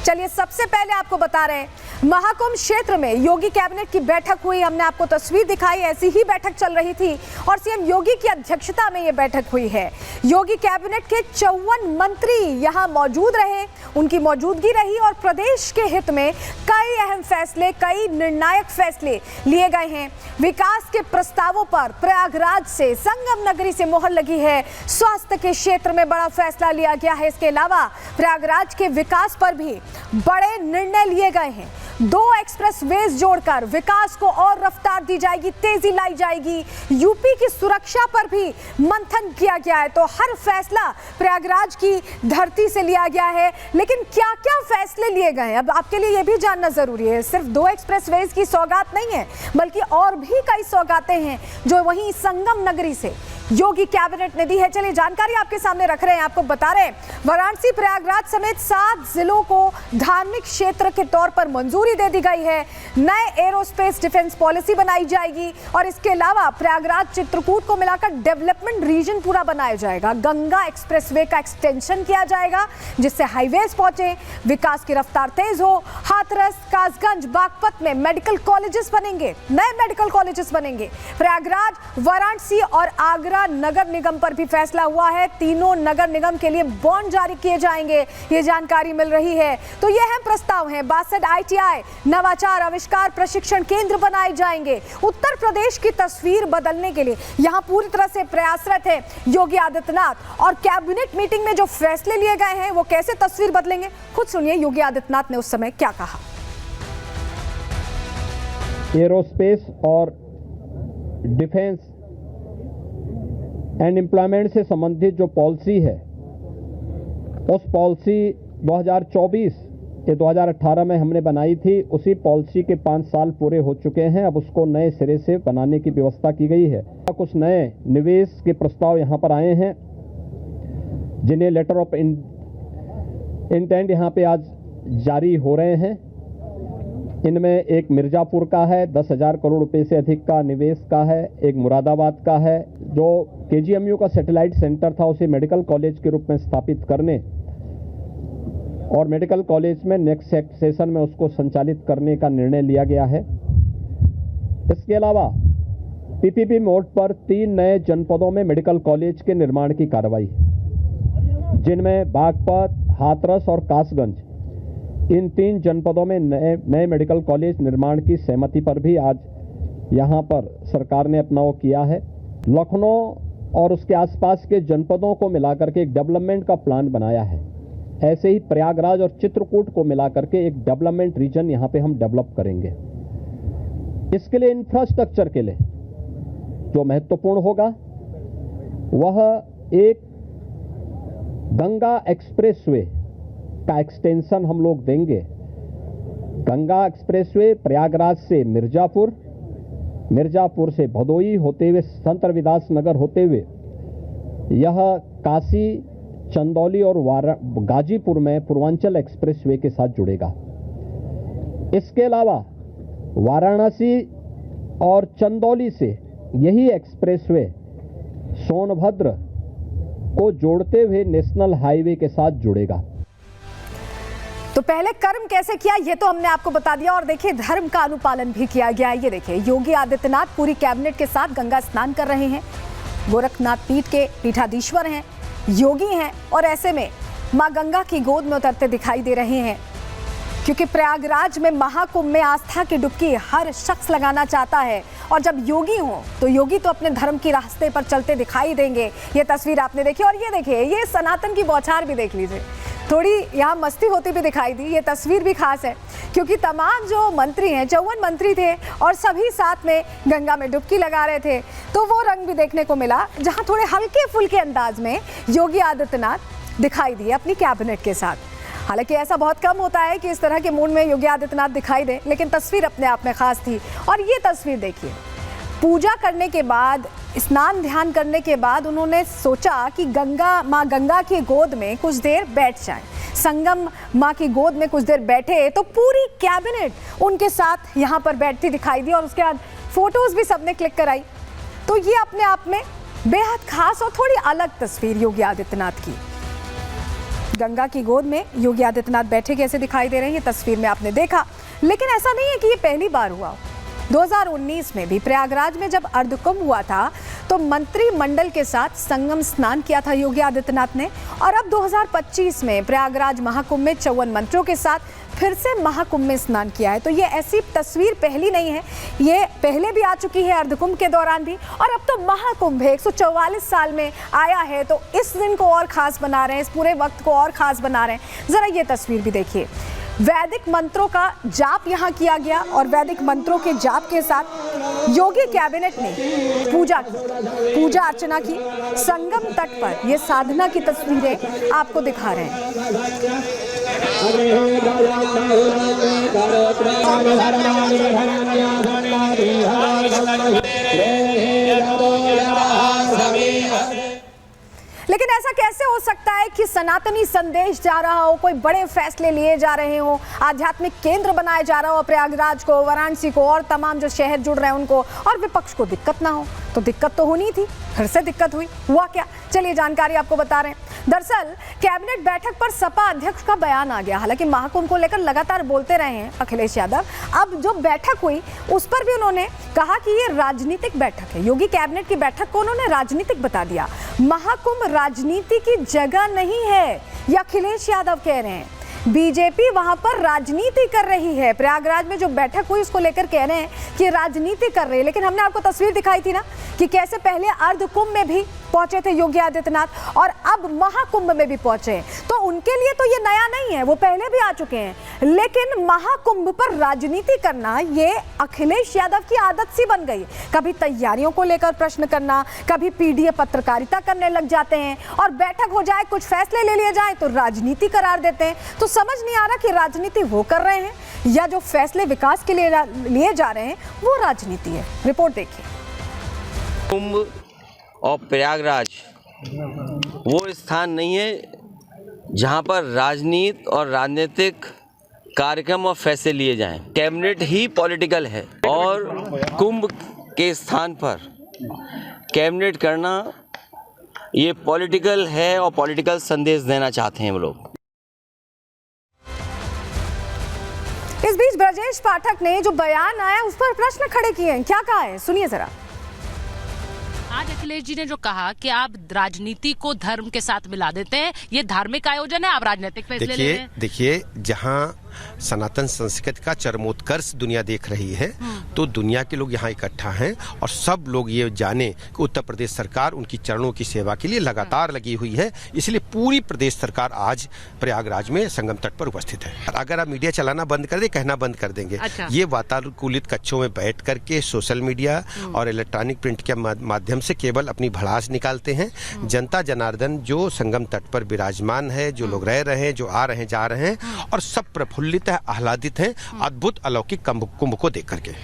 चलिए सबसे पहले आपको बता रहे हैं, महाकुंभ क्षेत्र में योगी कैबिनेट की बैठक हुई। हमने आपको तस्वीर दिखाई, ऐसी ही बैठक चल रही थी और सीएम योगी की अध्यक्षता में यह बैठक हुई है। योगी कैबिनेट के 54 मंत्री यहां मौजूद रहे, उनकी मौजूदगी रही और प्रदेश के हित में कई अहम फैसले, कई निर्णायक फैसले लिए गए हैं। विकास के प्रस्तावों पर प्रयागराज से, संगम नगरी से मोहर लगी है। स्वास्थ्य के क्षेत्र में बड़ा फैसला लिया गया है। इसके अलावा प्रयागराज के विकास पर भी बड़े निर्णय लिए गए हैं। 2 एक्सप्रेसवेज जोड़कर विकास को और रफ्तार दी जाएगी, तेजी लाई जाएगी। यूपी की सुरक्षा पर भी मंथन किया गया है। तो हर फैसला प्रयागराज की धरती से लिया गया है। लेकिन क्या क्या फैसले लिए गए हैं, अब आपके लिए यह भी जानना जरूरी है। सिर्फ 2 एक्सप्रेसवेज की सौगात नहीं है, बल्कि और भी कई सौगातें हैं जो वहीं संगम नगरी से योगी कैबिनेट ने दी है। चलिए जानकारी आपके सामने रख रहे हैं, आपको बता रहे हैं, वाराणसी, प्रयागराज समेत 7 जिलों को धार्मिक क्षेत्र के तौर पर मंजूरी दे दी गई है। नए एरोस्पेस डिफेंस पॉलिसी बनाई जाएगी और इसके अलावा प्रयागराज चित्रकूट को मिलाकर डेवलपमेंट रीजन पूरा बनाया जाएगा। गंगा एक्सप्रेसवे का एक्सटेंशन किया जाएगा जिससे हाईवेज पहुंचे, विकास की रफ्तार तेज हो। हाथरस, कासगंज, बागपत में मेडिकल कॉलेजेस बनेंगे, नए मेडिकल कॉलेजेस बनेंगे। प्रयागराज, वाराणसी और आगरा नगर निगम पर भी फैसला हुआ है। तीनों नगर निगम के लिए बॉन्ड जारी किए जाएंगे, ये जानकारी मिल रही है। तो ये अहम प्रस्ताव हैं। 62 ITI नवाचार आविष्कार प्रशिक्षण केंद्र बनाए जाएंगे। उत्तर प्रदेश की तस्वीर बदलने के लिए यहां पूरी तरह से प्रयासरत है योगी आदित्यनाथ। और कैबिनेट मीटिंग में जो फैसले लिए गए हैं वो कैसे तस्वीर बदलेंगे, खुद सुनिए योगी आदित्यनाथ ने उस समय क्या कहा। एरोस्पेस और डिफेंस एंड एम्प्लॉयमेंट से संबंधित जो पॉलिसी है, उस पॉलिसी 2024 या 2018 में हमने बनाई थी, उसी पॉलिसी के 5 साल पूरे हो चुके हैं। अब उसको नए सिरे से बनाने की व्यवस्था की गई है। कुछ नए निवेश के प्रस्ताव यहाँ पर आए हैं जिन्हें लेटर ऑफ इंटेंट यहाँ पे आज जारी हो रहे हैं। इनमें एक मिर्जापुर का है, 10,000 करोड़ रुपए से अधिक का निवेश का है। एक मुरादाबाद का है, जो KGMU का सैटेलाइट सेंटर था उसे मेडिकल कॉलेज के रूप में स्थापित करने और मेडिकल कॉलेज में नेक्स्ट सेशन में उसको संचालित करने का निर्णय लिया गया है। इसके अलावा PPP मोड पर 3 नए जनपदों में मेडिकल कॉलेज के निर्माण की कार्रवाई, जिनमें बागपत, हाथरस और कासगंज, इन 3 जनपदों में नए मेडिकल कॉलेज निर्माण की सहमति पर भी आज यहाँ पर सरकार ने अपना वो किया है। लखनऊ और उसके आसपास के जनपदों को मिलाकर के एक डेवलपमेंट का प्लान बनाया है। ऐसे ही प्रयागराज और चित्रकूट को मिलाकर के एक डेवलपमेंट रीजन यहाँ पे हम डेवलप करेंगे। इसके लिए इंफ्रास्ट्रक्चर के लिए जो महत्वपूर्ण होगा वह एक गंगा एक्सप्रेसवे का एक्सटेंशन हम लोग देंगे। गंगा एक्सप्रेसवे प्रयागराज से मिर्जापुर, मिर्जापुर से भदोई होते हुए संत रविदास नगर होते हुए यह काशी, चंदौली और गाजीपुर में पूर्वांचल एक्सप्रेसवे के साथ जुड़ेगा। इसके अलावा वाराणसी और चंदौली से यही एक्सप्रेसवे सोनभद्र को जोड़ते हुए नेशनल हाईवे के साथ जुड़ेगा। तो पहले कर्म कैसे किया ये तो हमने आपको बता दिया और देखिए धर्म का अनुपालन भी किया गया है। ये देखिए योगी आदित्यनाथ पूरी कैबिनेट के साथ गंगा स्नान कर रहे हैं। गोरखनाथ पीठ के पीठाधीश्वर हैं, योगी हैं और ऐसे में मां गंगा की गोद में उतरते दिखाई दे रहे हैं, क्योंकि प्रयागराज में महाकुंभ में आस्था की डुबकी हर शख्स लगाना चाहता है। और जब योगी हो तो योगी तो अपने धर्म के रास्ते पर चलते दिखाई देंगे। ये तस्वीर आपने देखी और ये देखिए ये सनातन की बौछार भी देख लीजिए, थोड़ी यहाँ मस्ती होती भी दिखाई दी। ये तस्वीर भी खास है क्योंकि तमाम जो मंत्री हैं, 54 मंत्री थे और सभी साथ में गंगा में डुबकी लगा रहे थे। तो वो रंग भी देखने को मिला जहाँ थोड़े हल्के फुल्के अंदाज में योगी आदित्यनाथ दिखाई दिए अपनी कैबिनेट के साथ। हालांकि ऐसा बहुत कम होता है कि इस तरह के मूड में योगी आदित्यनाथ दिखाई दे, लेकिन तस्वीर अपने आप में खास थी। और ये तस्वीर देखिए, पूजा करने के बाद, स्नान ध्यान करने के बाद उन्होंने सोचा कि माँ गंगा की गोद में कुछ देर बैठ जाएं। संगम माँ की गोद में कुछ देर बैठे तो पूरी कैबिनेट उनके साथ यहाँ पर बैठती दिखाई दी और उसके बाद फोटोज भी सबने क्लिक कराई। तो ये अपने आप में बेहद खास और थोड़ी अलग तस्वीर योगी आदित्यनाथ की। गंगा की गोद में योगी आदित्यनाथ बैठे कैसे दिखाई दे रहे हैं, ये तस्वीर में आपने देखा। लेकिन ऐसा नहीं है कि ये पहली बार हुआ। 2019 में भी प्रयागराज में जब अर्धकुंभ हुआ था तो मंत्रिमंडल के साथ संगम स्नान किया था योगी आदित्यनाथ ने, और अब 2025 में प्रयागराज महाकुंभ में 54 मंत्रियों के साथ फिर से महाकुंभ में स्नान किया है। तो ये ऐसी तस्वीर पहली नहीं है, ये पहले भी आ चुकी है अर्धकुंभ के दौरान भी, और अब तो महाकुंभ है, 144 साल में आया है, तो इस दिन को और खास बना रहे हैं, इस पूरे वक्त को और खास बना रहे हैं। जरा ये तस्वीर भी देखिए। वैदिक मंत्रों का जाप यहाँ किया गया और वैदिक मंत्रों के जाप के साथ योगी कैबिनेट ने पूजा अर्चना की। संगम तट पर ये साधना की तस्वीरें आपको दिखा रहे हैं। लेकिन ऐसा कैसे हो सकता है कि सनातनी संदेश जा रहा हो, कोई बड़े फैसले लिए जा रहे हो, आध्यात्मिक केंद्र बनाया जा रहा हो प्रयागराज को, वाराणसी को और तमाम जो शहर जुड़ रहे हैं उनको, और विपक्ष को दिक्कत ना हो? तो दिक्कत तो होनी थी, फिर से दिक्कत हुई। हुआ क्या, चलिए जानकारी आपको बता रहे हैं। दरअसल कैबिनेट बैठक पर सपा अध्यक्ष का बयान आ गया। हालांकि महाकुंभ को लेकर लगातार बोलते रहे हैं अखिलेश यादव, अब जो बैठक हुई उस पर भी उन्होंने कहा कि ये राजनीतिक बैठक है। योगी कैबिनेट की बैठक को उन्होंने राजनीतिक बता दिया। महाकुंभ राजनीति की जगह नहीं है, ये अखिलेश यादव कह रहे हैं। बीजेपी वहां पर राजनीति कर रही है। प्रयागराज में जो बैठक हुई उसको लेकर कह रहे हैं कि राजनीति कर रही है। लेकिन हमने आपको तस्वीर दिखाई थी ना कि कैसे पहले अर्धकुंभ में भी पहुंचे थे योगी आदित्यनाथ और अब महाकुंभ में भी पहुंचे। तो उनके लिए तो ये नया नहीं है, वो पहले भी आ चुके हैं। लेकिन महाकुंभ पर राजनीति करना ये अखिलेश यादव की आदत सी बन गई। कभी तैयारियों को लेकर प्रश्न करना, कभी पीडीए पत्रकारिता करने लग जाते हैं, और बैठक हो जाए, कुछ फैसले ले लिए जाए तो राजनीति करार देते हैं। तो समझ नहीं आ रहा कि राजनीति वो कर रहे हैं या जो फैसले विकास के लिए लिए जा रहे हैं वो राजनीति है। रिपोर्ट देखिए। कुंभ और प्रयागराज वो स्थान नहीं है जहां पर राजनीति और राजनीतिक कार्यक्रम और फैसले लिए जाएं। कैबिनेट ही पॉलिटिकल है और कुंभ के स्थान पर कैबिनेट करना ये पॉलिटिकल है और पॉलिटिकल संदेश देना चाहते हैं वो लोग। इस बीच ब्रजेश पाठक ने जो बयान आया उस पर प्रश्न खड़े किए हैं। क्या कहा है, सुनिए जरा। आज अखिलेश जी ने जो कहा कि आप राजनीति को धर्म के साथ मिला देते हैं, ये धार्मिक आयोजन है, आप राजनीतिक फैसले ले रहे हैं। देखिए जहां सनातन संस्कृति का चरमोत्कर्ष दुनिया देख रही है तो दुनिया के लोग यहाँ इकट्ठा हैं और सब लोग ये जाने कि उत्तर प्रदेश सरकार उनकी चरणों की सेवा के लिए लगातार लगी हुई है। इसलिए पूरी प्रदेश सरकार आज प्रयागराज में संगम तट पर उपस्थित है। अगर आप मीडिया चलाना बंद कर दे, कहना बंद कर देंगे, अच्छा। ये वातानुकूलित कक्षों में बैठ करके सोशल मीडिया और इलेक्ट्रॉनिक प्रिंट के माध्यम से केवल अपनी भड़ास निकालते हैं। जनता जनार्दन जो संगम तट पर विराजमान है, जो लोग रह रहे हैं, जो आ रहे हैं, जा रहे हैं और सब प्रफुल्लित है, आह्लादित है अद्भुत अलौकिक कुंभ को देख करके।